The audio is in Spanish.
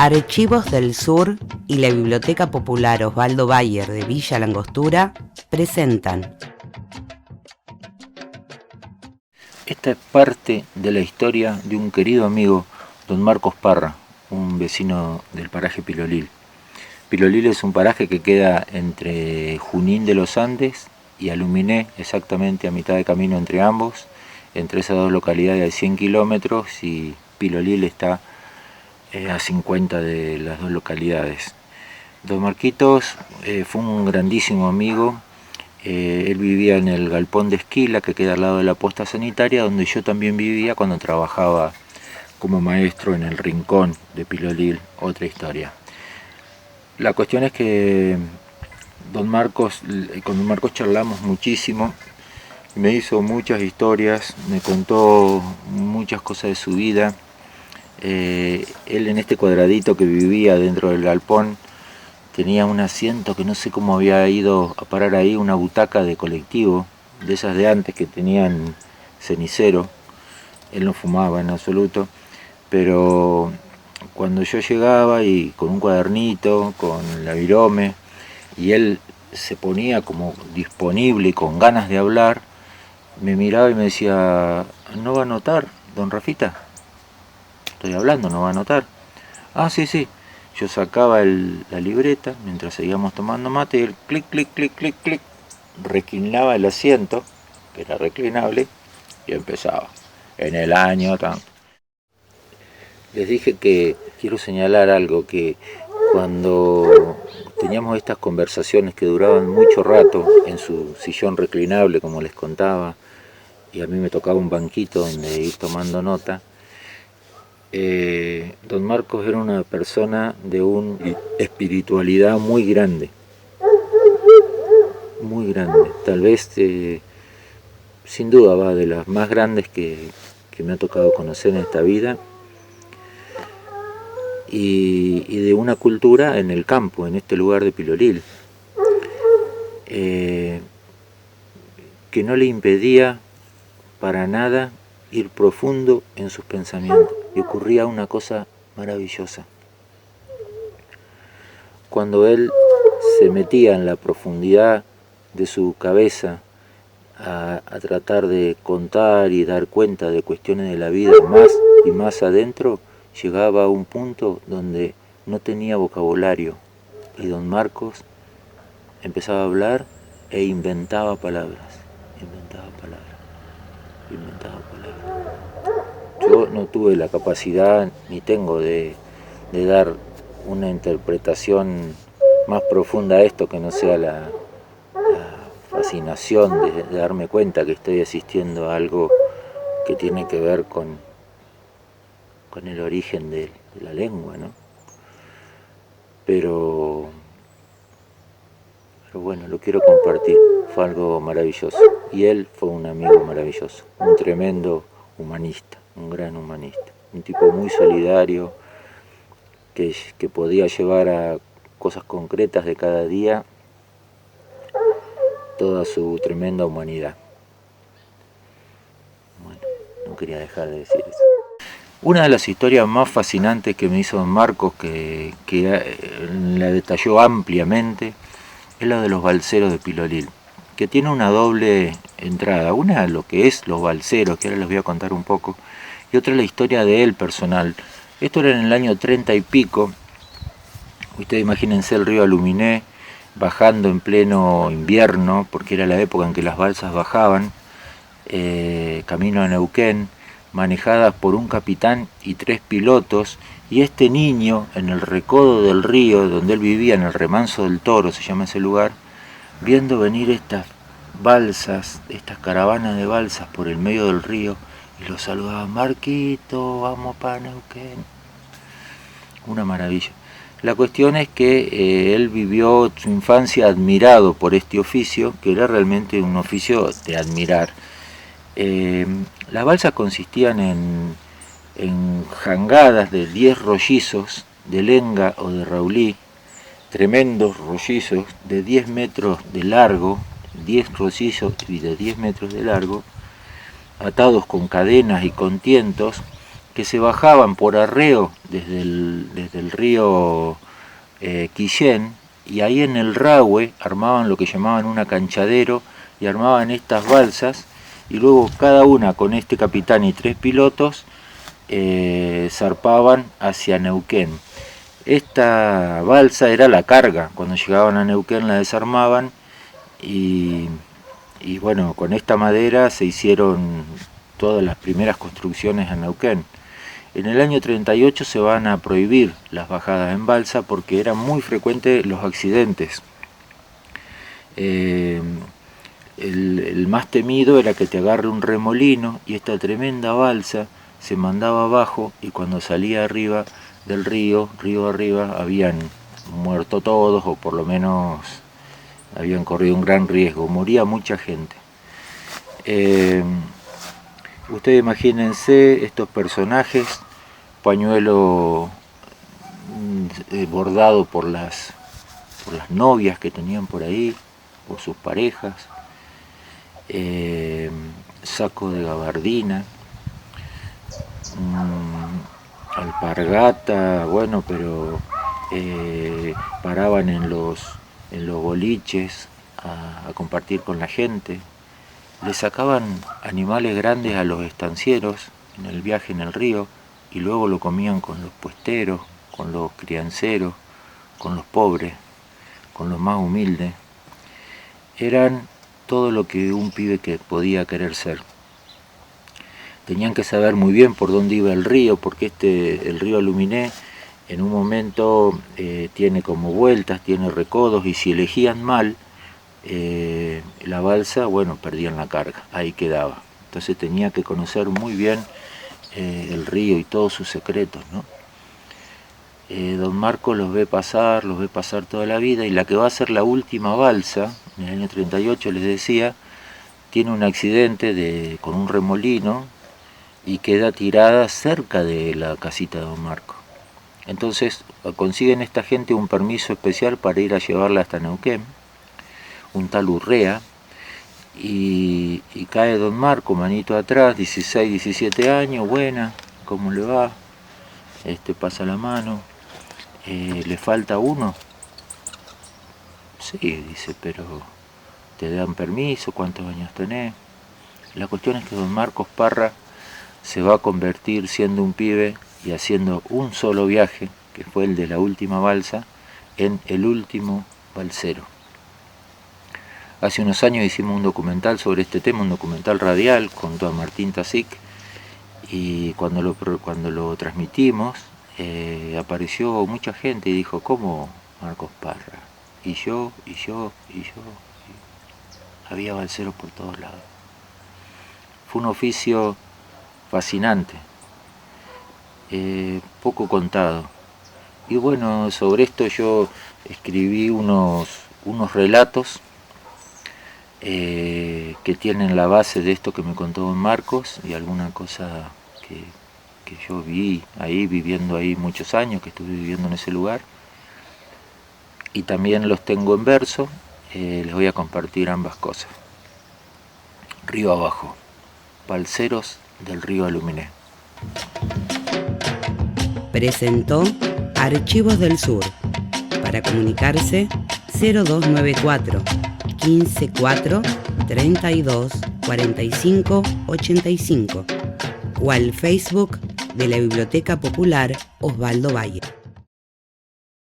Archivos del Sur y la Biblioteca Popular Osvaldo Bayer de Villa Langostura presentan. Esta es parte de la historia de un querido amigo, don Marcos Parra, un vecino del paraje Pilolil. Pilolil es un paraje que queda entre Junín de los Andes y Aluminé, exactamente a mitad de camino entre ambos. Entre esas dos localidades hay 100 kilómetros y Pilolil está a 50 de las dos localidades. Don Marquitos fue un grandísimo amigo. Él vivía en el galpón de Esquila, que queda al lado de la posta sanitaria, donde yo también vivía cuando trabajaba como maestro en el rincón de Pilolil, otra historia. La cuestión es que con don Marcos charlamos muchísimo, me hizo muchas historias, me contó muchas cosas de su vida. Él en este cuadradito que vivía dentro del galpón tenía un asiento que no sé cómo había ido a parar ahí, una butaca de colectivo, de esas de antes que tenían cenicero. Él no fumaba en absoluto, pero cuando yo llegaba y con un cuadernito, con la virome, y él se ponía como disponible y con ganas de hablar, me miraba y me decía: ¿no va a notar, don Rafita? Estoy hablando, ¿no va a notar? Ah, sí, sí. Yo sacaba la libreta mientras seguíamos tomando mate y él clic, clic, clic, clic, clic, reclinaba el asiento, que era reclinable, y empezaba. En el año tanto. Les dije que quiero señalar algo, que cuando teníamos estas conversaciones que duraban mucho rato en su sillón reclinable, como les contaba, y a mí me tocaba un banquito donde ir tomando nota, don Marcos era una persona de una espiritualidad muy grande, tal vez sin duda va de las más grandes que me ha tocado conocer en esta vida, y de una cultura en el campo, en este lugar de Pilolil, que no le impedía para nada ir profundo en sus pensamientos. Y ocurría una cosa maravillosa. Cuando él se metía en la profundidad de su cabeza a tratar de contar y dar cuenta de cuestiones de la vida más y más adentro, llegaba a un punto donde no tenía vocabulario y don Marcos empezaba a hablar e inventaba palabras. Yo no tuve la capacidad, ni tengo, de dar una interpretación más profunda a esto que no sea la fascinación de darme cuenta que estoy asistiendo a algo que tiene que ver con el origen de la lengua, ¿no? Pero bueno, lo quiero compartir, fue algo maravilloso. Y él fue un amigo maravilloso, un tremendo humanista, un gran humanista, un tipo muy solidario, que podía llevar a cosas concretas de cada día toda su tremenda humanidad. Bueno, no quería dejar de decir eso. Una de las historias más fascinantes que me hizo don Marcos, que la detalló ampliamente, es la de los balseros de Pilolil, que tiene una doble entrada. Una lo que es los balseros, que ahora les voy a contar un poco, y otra la historia de él personal. Esto era en el año 30 y pico. Ustedes imagínense el río Aluminé bajando en pleno invierno, porque era la época en que las balsas bajaban, camino a Neuquén, manejadas por un capitán y 3 pilotos, y este niño en el recodo del río donde él vivía, en el Remanso del Toro se llama ese lugar, viendo venir estas balsas, estas caravanas de balsas por el medio del río, y lo saludaba: Marquito, vamos para Neuquén. Una maravilla. La cuestión es que él vivió su infancia admirado por este oficio, que era realmente un oficio de admirar. Las balsas consistían en jangadas de 10 rollizos de lenga o de raulí, tremendos rollizos de 10 metros de largo, 10 rollizos y de 10 metros de largo, atados con cadenas y con tientos, que se bajaban por arreo desde el río Quillén, y ahí en el Rahue armaban lo que llamaban un acanchadero y armaban estas balsas, y luego cada una con este capitán y 3 pilotos zarpaban hacia Neuquén. Esta balsa era la carga, cuando llegaban a Neuquén la desarmaban y bueno, con esta madera se hicieron todas las primeras construcciones en Neuquén. En el año 38 se van a prohibir las bajadas en balsa porque eran muy frecuentes los accidentes. El más temido era que te agarre un remolino y esta tremenda balsa se mandaba abajo, y cuando salía arriba del río arriba, habían muerto todos, o por lo menos habían corrido un gran riesgo, moría mucha gente. Ustedes imagínense estos personajes, pañuelo bordado por las novias que tenían por ahí, por sus parejas, saco de gabardina, alpargata, bueno, pero paraban en los boliches a compartir con la gente. Le sacaban animales grandes a los estancieros en el viaje en el río y luego lo comían con los puesteros, con los crianceros, con los pobres, con los más humildes. Eran todo lo que un pibe que podía querer ser. Tenían que saber muy bien por dónde iba el río, porque el río Aluminé en un momento tiene como vueltas, tiene recodos, y si elegían mal la balsa, bueno, perdían la carga, ahí quedaba. Entonces tenía que conocer muy bien el río y todos sus secretos, ¿no? Don Marcos los ve pasar toda la vida, y la que va a ser la última balsa, en el año 38 les decía, tiene un accidente con un remolino y queda tirada cerca de la casita de Don Marcos. Entonces consiguen esta gente un permiso especial para ir a llevarla hasta Neuquén, un tal Urrea, y cae Don Marco, manito atrás, 16, 17 años, buena, ¿cómo le va? Pasa la mano, ¿le falta uno? Sí, dice, pero ¿te dan permiso? ¿Cuántos años tenés? La cuestión es que Don Marcos Parra se va a convertir, siendo un pibe y haciendo un solo viaje, que fue el de la última balsa, en el último balsero. Hace unos años hicimos un documental sobre este tema, un documental radial junto a Martín Tasic, y cuando lo transmitimos apareció mucha gente y dijo, ¿cómo Marcos Parra? Y yo. Había balseros por todos lados. Fue un oficio fascinante, poco contado. Y bueno, sobre esto yo escribí unos relatos que tienen la base de esto que me contó Don Marcos y alguna cosa que yo vi ahí, viviendo ahí muchos años, que estuve viviendo en ese lugar. Y también los tengo en verso, les voy a compartir ambas cosas. Río abajo, balseros del río Aluminé. Presentó Archivos del Sur. Para comunicarse, 0294 154 32 45 85 o al Facebook de la Biblioteca Popular Osvaldo Bayer.